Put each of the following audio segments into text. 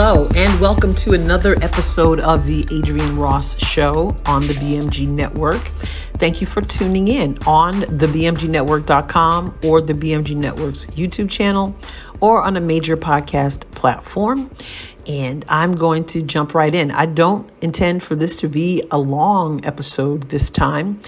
Hello, and welcome to another episode of the Adrienne Ross Show on the BMG Network. Thank you for tuning in on the BMGnetwork.com or the BMG Network's YouTube channel or on a major podcast platform. And I'm going to jump right in. I don't intend for this to be a long episode this time.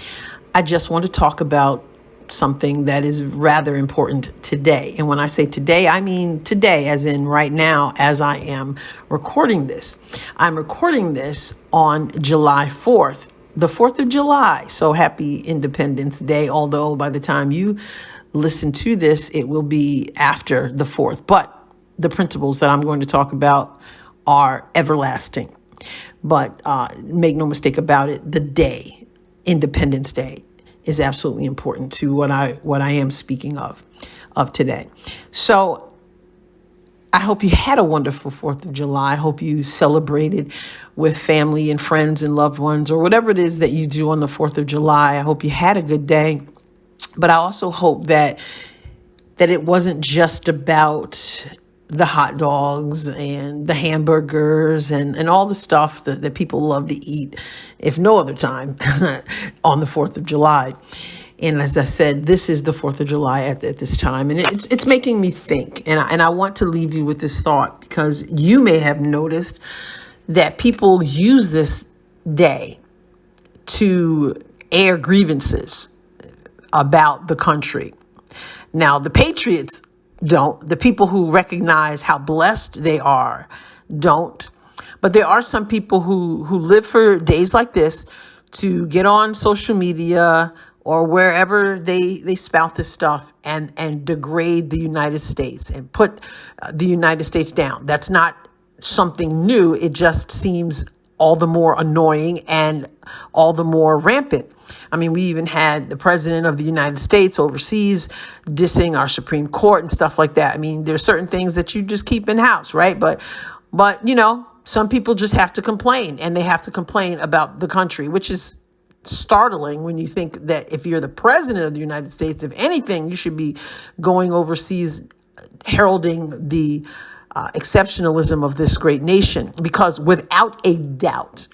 I just want to talk about something that is rather important today. And when I say today, I mean today, as in right now, as I am recording this. I'm recording this on July 4th, the 4th of July. So happy Independence Day, although by the time you listen to this, it will be after the 4th. But the principles that I'm going to talk about are everlasting. But make no mistake about it, the day, Independence Day, is absolutely important to what I am speaking of today. So I hope you had a wonderful 4th of July. I hope you celebrated with family and friends and loved ones, or whatever it is that you do on the 4th of July. I hope you had a good day. But I also hope that it wasn't just about the hot dogs and the hamburgers and all the stuff that people love to eat, if no other time, on the 4th of July. And as I said, this is the 4th of July at this time. And it's making me think. And I want to leave you with this thought, because you may have noticed that people use this day to air grievances about the country. Now, the patriots don't. The people who recognize how blessed they are don't. But there are some people who live for days like this to get on social media or wherever they spout this stuff and degrade the United States and put the United States down. That's not something new. It just seems all the more annoying and all the more rampant. I mean, we even had the president of the United States overseas dissing our Supreme Court and stuff like that. I mean, there's certain things that you just keep in house, right? But you know, some people just have to complain, and they have to complain about the country, which is startling when you think that if you're the president of the United States, if anything, you should be going overseas heralding the exceptionalism of this great nation, because without a doubt,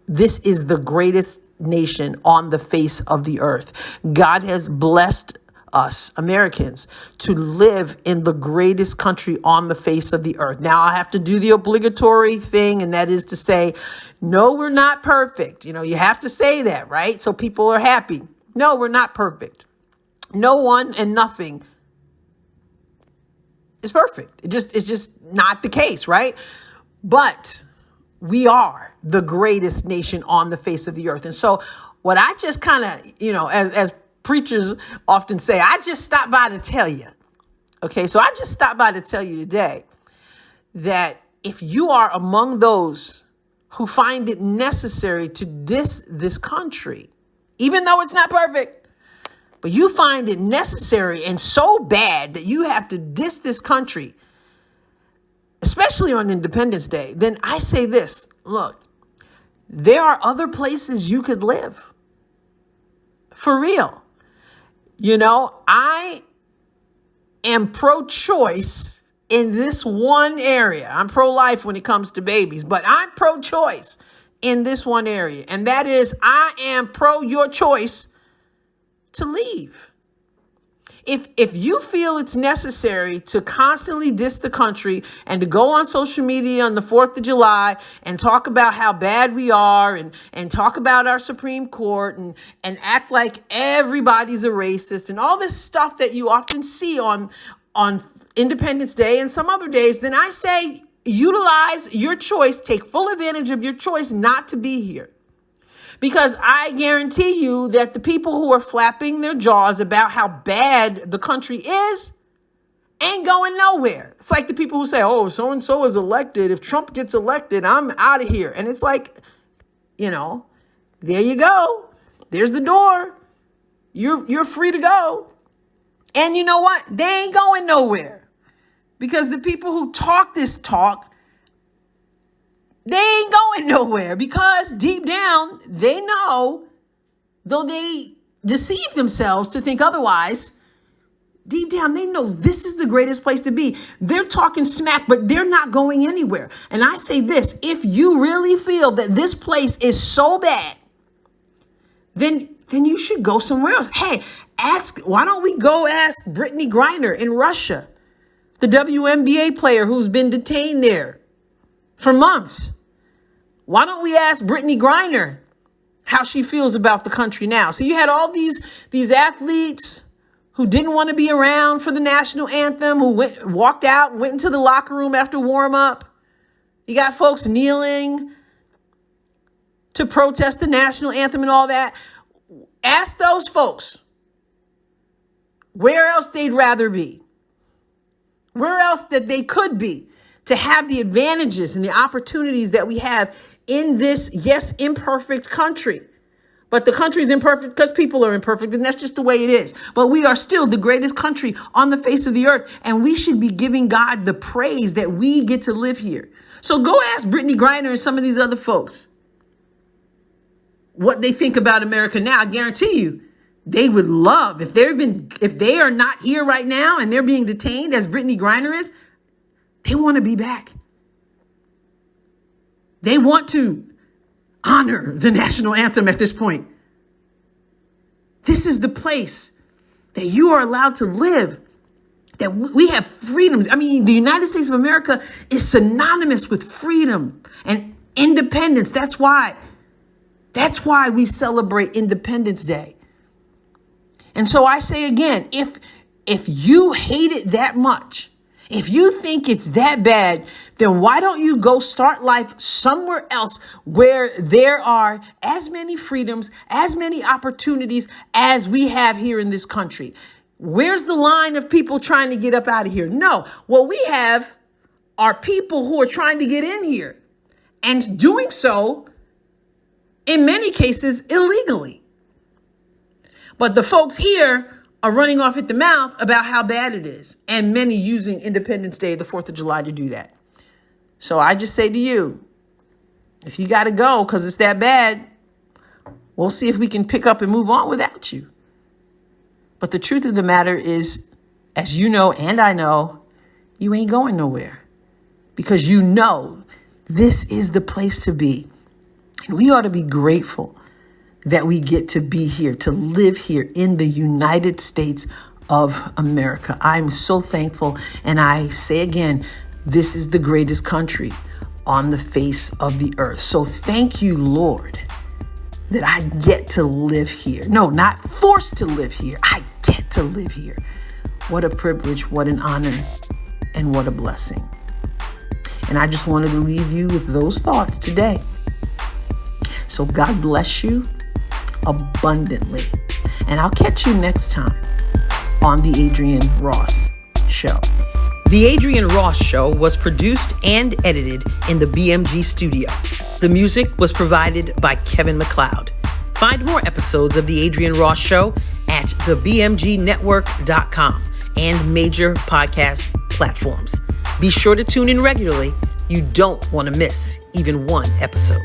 this is the greatest nation on the face of the earth. God has blessed us Americans to live in the greatest country on the face of the earth. Now I have to do the obligatory thing, and that is to say, no, we're not perfect. You know, you have to say that, right? So people are happy. No, we're not perfect. No one and nothing is perfect. It's just not the case, right? But we are the greatest nation on the face of the earth. And so what I just kind of, you know, as preachers often say, I just stopped by to tell you. Okay, so I just stopped by to tell you today that if you are among those who find it necessary to diss this country, even though it's not perfect, but you find it necessary and so bad that you have to diss this country, especially on Independence Day, then I say this: look, there are other places you could live. For real. You know, I am pro-choice in this one area. I'm pro-life when it comes to babies, but I'm pro-choice in this one area. And that is, I am pro your choice to leave. If you feel it's necessary to constantly diss the country and to go on social media on the 4th of July and talk about how bad we are and talk about our Supreme Court and act like everybody's a racist and all this stuff that you often see on Independence Day and some other days, then I say utilize your choice, take full advantage of your choice not to be here. Because I guarantee you that the people who are flapping their jaws about how bad the country is ain't going nowhere. It's like the people who say, oh, so-and-so is elected. If Trump gets elected, I'm out of here. And it's like, you know, there you go. There's the door. You're free to go. And you know what? They ain't going nowhere. Because the people who talk this talk, they ain't going nowhere, because deep down, they know, though they deceive themselves to think otherwise, Deep down, they know this is the greatest place to be. They're talking smack, but they're not going anywhere. And I say this, if you really feel that this place is so bad, then you should go somewhere else. Hey, why don't we go ask Brittany Griner in Russia, the WNBA player who's been detained there for months? Why don't we ask Brittany Griner how she feels about the country now? So you had all these athletes who didn't want to be around for the national anthem, who walked out and went into the locker room after warm up. You got folks kneeling to protest the national anthem and all that. Ask those folks where else they'd rather be, where else that they could be to have the advantages and the opportunities that we have in this, yes, imperfect country. But the country is imperfect because people are imperfect, and that's just the way it is. But we are still the greatest country on the face of the earth, and we should be giving God the praise that we get to live here. So go ask Brittany Griner and some of these other folks what they think about America now. I guarantee you, they would love, if they are not here right now and they're being detained as Brittany Griner is, they want to be back. They want to honor the national anthem at this point. This is the place that you are allowed to live, that we have freedoms. I mean, the United States of America is synonymous with freedom and independence. That's why we celebrate Independence Day. And so I say again, if you hate it that much, if you think it's that bad, then why don't you go start life somewhere else where there are as many freedoms, as many opportunities as we have here in this country? Where's the line of people trying to get up out of here? No, what we have are people who are trying to get in here and doing so, in many cases, illegally. But the folks here are running off at the mouth about how bad it is, and many using Independence Day, the 4th of July, to do that. So I just say to you, if you got to go because it's that bad, we'll see if we can pick up and move on without you. But the truth of the matter is, as you know and I know, you ain't going nowhere, because you know this is the place to be. And we ought to be grateful that we get to be here, to live here in the United States of America. I'm so thankful. And I say again, this is the greatest country on the face of the earth. So thank you, Lord, that I get to live here. No, not forced to live here. I get to live here. What a privilege, what an honor, and what a blessing. And I just wanted to leave you with those thoughts today. So God bless you abundantly. And I'll catch you next time on The Adrienne Ross Show. The Adrienne Ross Show was produced and edited in the BMG studio. The music was provided by Kevin MacLeod. Find more episodes of The Adrienne Ross Show at thebmgnetwork.com and major podcast platforms. Be sure to tune in regularly. You don't want to miss even one episode.